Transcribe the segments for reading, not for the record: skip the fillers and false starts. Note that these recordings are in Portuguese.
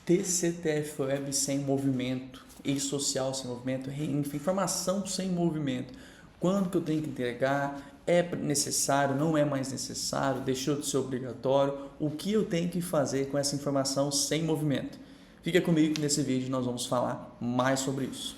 TCTF Web sem movimento, e-social sem movimento, REINF, informação sem movimento. Quando que eu tenho que entregar? É necessário? Não é mais necessário? Deixou de ser obrigatório? O que eu tenho que fazer com essa informação sem movimento? Fica comigo que nesse vídeo nós vamos falar mais sobre isso.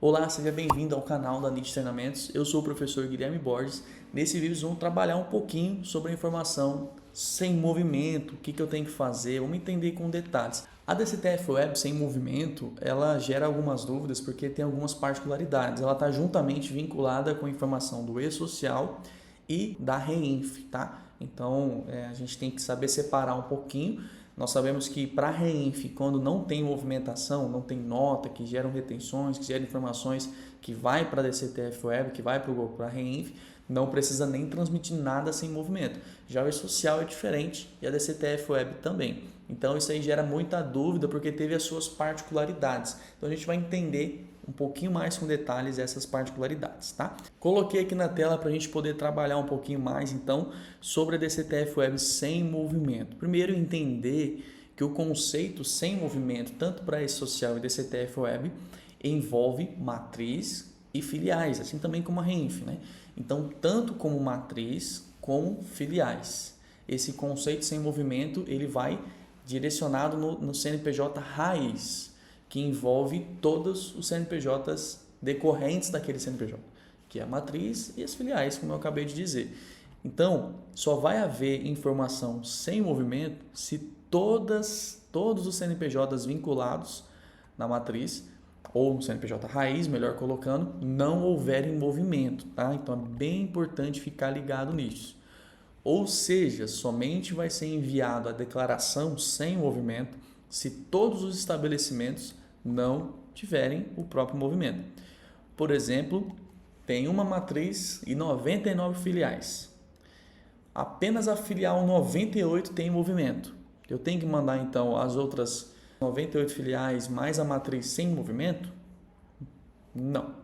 Olá, seja bem-vindo ao canal da NIT Treinamentos. Eu sou o professor Guilherme Borges. Nesse vídeo vamos trabalhar um pouquinho sobre a informação sem movimento, o que eu tenho que fazer, vamos entender com detalhes. A DCTF Web sem movimento, ela gera algumas dúvidas porque tem algumas particularidades. Ela está juntamente vinculada com a informação do e-social e da REINF, tá? Então, a gente tem que saber separar um pouquinho. Nós sabemos que para a REINF, quando não tem movimentação, não tem nota, que geram retenções, que geram informações que vai para a DCTF Web, que vai para a REINF, não precisa nem transmitir nada sem movimento. Já o e-social é diferente e a DCTF Web também. Então isso aí gera muita dúvida porque teve as suas particularidades. Então a gente vai entender um pouquinho mais com detalhes essas particularidades, tá? Coloquei aqui na tela para a gente poder trabalhar um pouquinho mais então sobre a DCTF Web sem movimento. Primeiro entender que o conceito sem movimento, tanto para e-social e DCTF Web, envolve matriz e filiais, assim também como a REINF, né? Então, tanto como matriz como filiais. Esse conceito sem movimento, ele vai direcionado no CNPJ raiz, que envolve todos os CNPJs decorrentes daquele CNPJ, que é a matriz e as filiais, como eu acabei de dizer. Então, só vai haver informação sem movimento se todos os CNPJs vinculados na matriz ou no CNPJ raiz, melhor colocando, não houver em movimento, tá? Então é bem importante ficar ligado nisso. Ou seja, somente vai ser enviado a declaração sem movimento se todos os estabelecimentos não tiverem o próprio movimento. Por exemplo, tem uma matriz e 99 filiais. Apenas a filial 98 tem movimento. Eu tenho que mandar então as outras 98 filiais mais a matriz sem movimento? Não.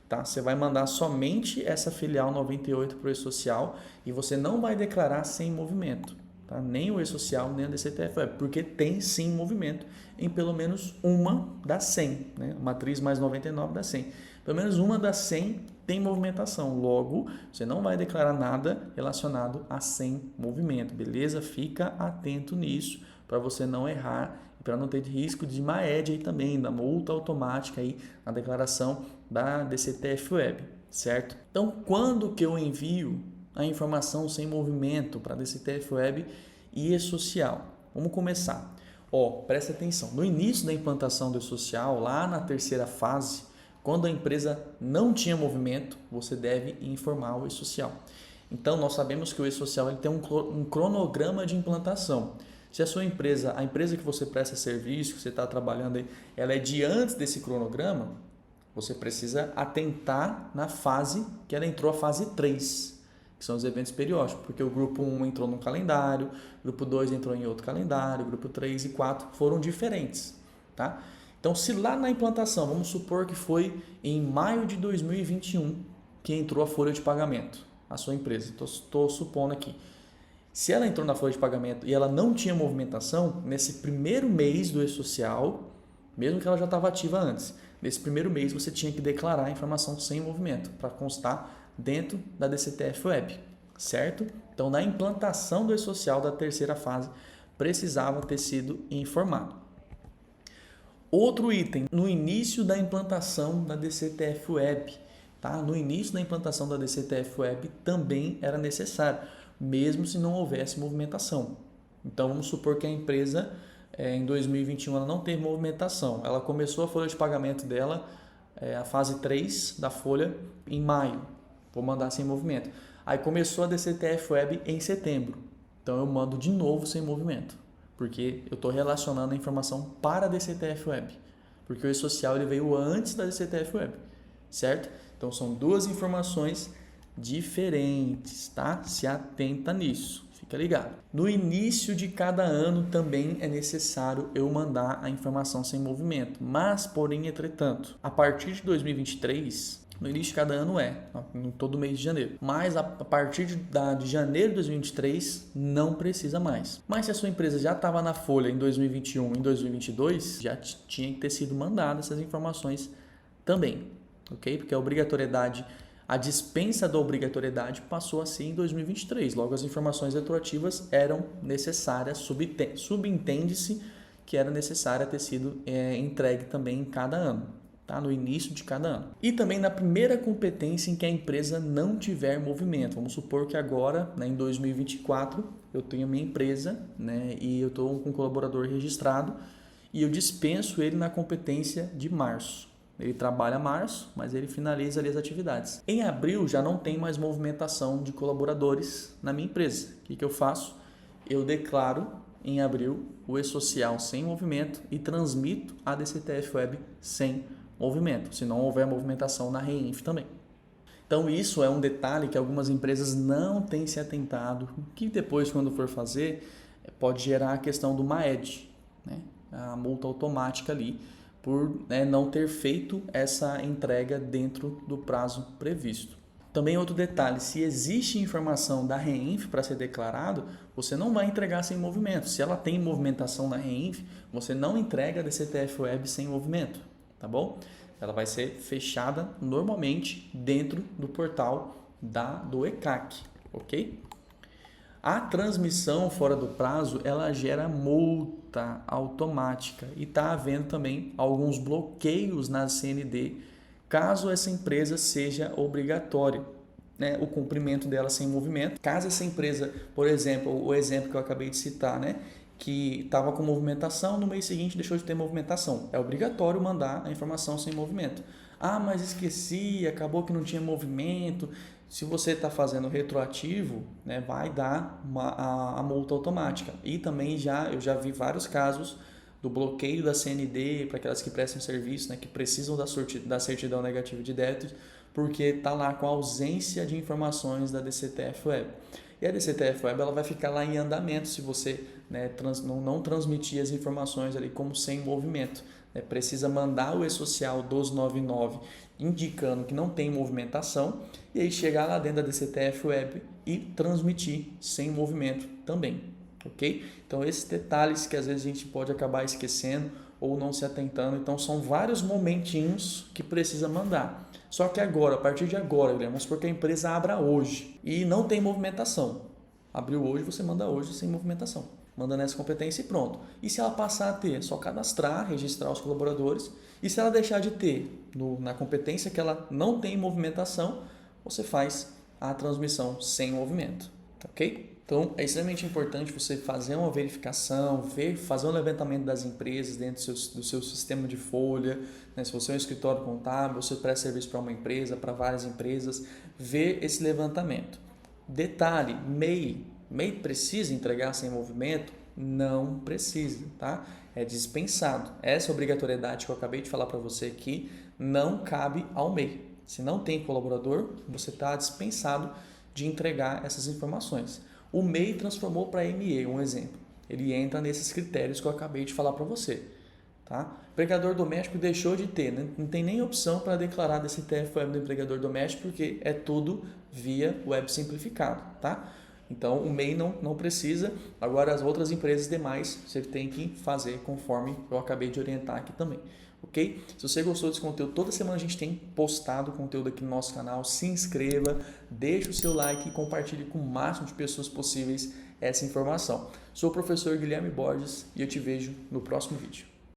Tá? Você vai mandar somente essa filial 98 para o e-social e você não vai declarar sem movimento. Tá? Nem o e-social, nem a DCTF Web, porque tem sim movimento em pelo menos uma das 100. Né? Matriz mais 99 dá 100. Pelo menos uma das 100 tem movimentação. Logo, você não vai declarar nada relacionado a sem movimento. Beleza? Fica atento nisso para você não errar e para não ter risco de MAED aí também, da multa automática aí na declaração da DCTF Web, certo? Então, quando que eu envio a informação sem movimento para a DCTF Web e e-social? Vamos começar. Presta atenção. No início da implantação do e-social, lá na terceira fase, quando a empresa não tinha movimento, você deve informar o e-social. Então, nós sabemos que o e-social ele tem um cronograma de implantação. Se a sua empresa, a empresa que você presta serviço, que você está trabalhando aí, ela é de antes desse cronograma, você precisa atentar na fase que ela entrou, a fase 3, que são os eventos periódicos, porque o grupo 1 entrou num calendário, o grupo 2 entrou em outro calendário, o grupo 3 e 4 foram diferentes, tá? Então, se lá na implantação, vamos supor que foi em maio de 2021 que entrou a folha de pagamento, a sua empresa, estou supondo aqui. Se ela entrou na folha de pagamento e ela não tinha movimentação, nesse primeiro mês do e-social, mesmo que ela já estava ativa antes, nesse primeiro mês você tinha que declarar a informação sem movimento para constar dentro da DCTF Web, certo? Então, na implantação do e-social da terceira fase, precisava ter sido informado. Outro item, no início da implantação da DCTF Web, tá? No início da implantação da DCTF Web também era necessário, mesmo se não houvesse movimentação. Então, vamos supor que a empresa, em 2021, ela não teve movimentação. Ela começou a folha de pagamento dela, a fase 3 da folha, em maio. Vou mandar sem movimento. Aí começou a DCTF Web em setembro. Então, eu mando de novo sem movimento, porque eu estou relacionando a informação para a DCTF Web. Porque o e-social ele veio antes da DCTF Web, certo? Então, são duas informações diferentes, tá? Se atenta nisso, fica ligado. No início de cada ano também é necessário eu mandar a informação sem movimento, mas, porém, entretanto, a partir de 2023, No início de cada ano em todo mês de janeiro. Mas a partir de janeiro de 2023, não precisa mais. Mas se a sua empresa já estava na folha em 2021, em 2022, já tinha que ter sido mandada essas informações também, ok? Porque a dispensa da obrigatoriedade passou assim em 2023. Logo, as informações retroativas eram necessárias, subentende-se que era necessária ter sido entregue também em cada ano, tá? No início de cada ano. E também na primeira competência em que a empresa não tiver movimento. Vamos supor que agora, né, em 2024, eu tenho a minha empresa, né, e eu estou com um colaborador registrado e eu dispenso ele na competência de março. Ele trabalha março, mas ele finaliza ali as atividades. Em abril já não tem mais movimentação de colaboradores na minha empresa. O que eu faço? Eu declaro em abril o e-social sem movimento e transmito a DCTF Web sem movimento, se não houver movimentação na REINF também. Então isso é um detalhe que algumas empresas não têm se atentado, que depois, quando for fazer, pode gerar a questão do MAED, né? A multa automática ali, por não ter feito essa entrega dentro do prazo previsto. Também outro detalhe, se existe informação da REINF para ser declarado, você não vai entregar sem movimento. Se ela tem movimentação na REINF, você não entrega a DCTF Web sem movimento, tá bom? Ela vai ser fechada normalmente dentro do portal do ECAC, ok? A transmissão fora do prazo, ela gera multa automática e está havendo também alguns bloqueios na CND, caso essa empresa seja obrigatória, né, o cumprimento dela sem movimento. Caso essa empresa, por exemplo, o exemplo que eu acabei de citar, né, que estava com movimentação, no mês seguinte deixou de ter movimentação. É obrigatório mandar a informação sem movimento. Ah, mas esqueci, acabou que não tinha movimento. Se você está fazendo retroativo, né, vai dar a multa automática. E também eu já vi vários casos do bloqueio da CND para aquelas que prestam serviço, né, que precisam da certidão negativa de débitos, porque está lá com a ausência de informações da DCTF Web. E a DCTF Web ela vai ficar lá em andamento se você, né, não transmitir as informações ali como sem movimento. Precisa mandar o e-social 1299 indicando que não tem movimentação e aí chegar lá dentro da DCTF Web e transmitir sem movimento também, ok? Então esses detalhes que às vezes a gente pode acabar esquecendo ou não se atentando, então são vários momentinhos que precisa mandar. Só que agora, a partir de agora, vamos supor que a empresa abra hoje e não tem movimentação. Abriu hoje, você manda hoje sem movimentação. Manda nessa competência e pronto. E se ela passar a ter, é só cadastrar, registrar os colaboradores. E se ela deixar de ter na competência que ela não tem movimentação, você faz a transmissão sem movimento, ok? Então, é extremamente importante você fazer uma verificação, fazer um levantamento das empresas dentro do seu sistema de folha, né? Se você é um escritório contábil, você presta serviço para uma empresa, para várias empresas, ver esse levantamento. Detalhe, MEI precisa entregar sem movimento? Não precisa, tá? É dispensado. Essa obrigatoriedade que eu acabei de falar para você aqui não cabe ao MEI. Se não tem colaborador, você está dispensado de entregar essas informações. O MEI transformou para ME, um exemplo. Ele entra nesses critérios que eu acabei de falar para você. Tá? Empregador doméstico deixou de ter, né? Não tem nem opção para declarar DCTF Web do empregador doméstico, porque é tudo via web simplificado. Tá? Então, o MEI não precisa. Agora, as outras empresas demais, você tem que fazer conforme eu acabei de orientar aqui também. Ok? Se você gostou desse conteúdo, toda semana a gente tem postado conteúdo aqui no nosso canal. Se inscreva, deixe o seu like e compartilhe com o máximo de pessoas possíveis essa informação. Sou o professor Guilherme Borges e eu te vejo no próximo vídeo.